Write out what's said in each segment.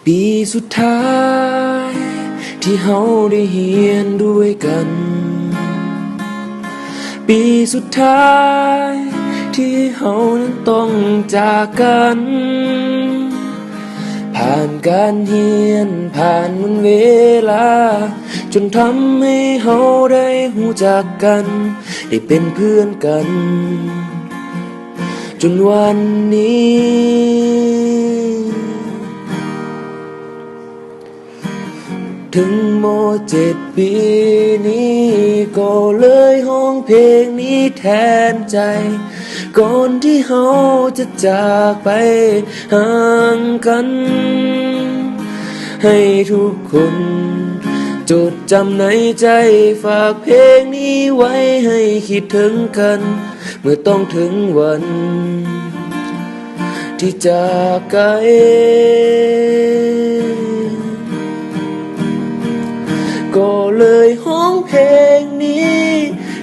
ปีสุดท้ายที่เฮาได้เฮียนด้วยกันปีสุดท้ายที่เฮานั้นต้องจากกันผ่านการเฮียนผ่านวันเวลาจนทำให้เฮาได้รู้จักกันได้เป็นเพื่อนกันจนวันนี้ถึงม.7 ปีนี้ก็เลยห้องเพลงนี้แทนใจก่อนที่เฮาจะจากไปห่างกันให้ทุกคนจดจำในใจฝากเพลงนี้ไว้ให้คิดถึงกันเมื่อต้องถึงวันที่จากไกลก็เลยห้องเพลงนี้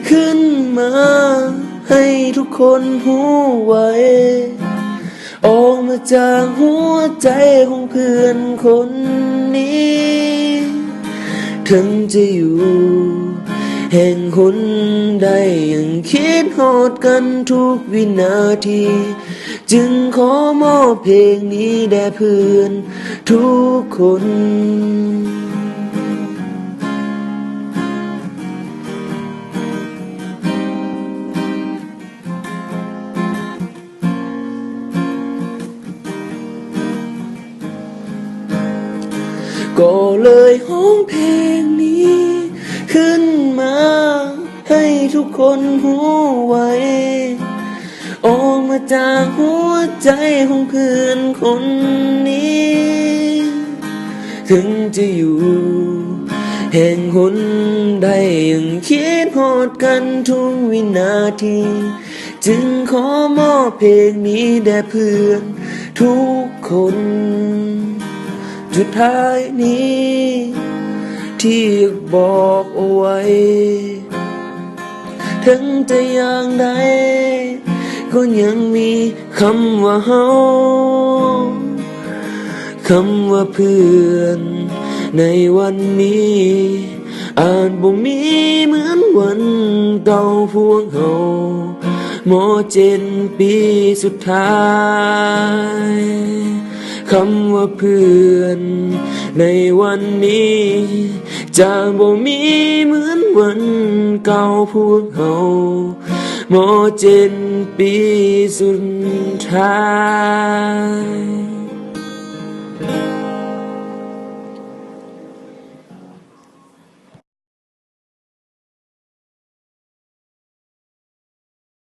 ขึ้นมาให้ทุกคนหูไว้ออกมาจากหัวใจของเพื่อนคนนี้ถึงจะอยู่แห่งหนใดยังคิดฮอดกันทุกวินาทีจึงขอมอบเพลงนี้แด่เพื่อนทุกคนก็เลยห้องเพลงนี้ขึ้นมาให้ทุกคนหูไว้ออกมาจากหัวใจของเพื่อนคนนี้ถึงจะอยู่แห่งหนใดยังคิดฮอดกันทุกวินาทีจึงขอมอบเพลงนี้แด่เพื่อนทุกคนสุดท้ายนี้ที่บอกเอาไว้ถึงจะอย่างใดก็ยังมีคำว่าเฮาคำว่าเพื่อนในวันนี้อาจบ่มีเหมือนวันเก่าพวกเฮาม.7 ปีสุดท้ายคำว่าเพื่อนในวันนี้จะบ่มีเหมือนวันเก่าพวกเฮาม.7 ปีสุดท้าย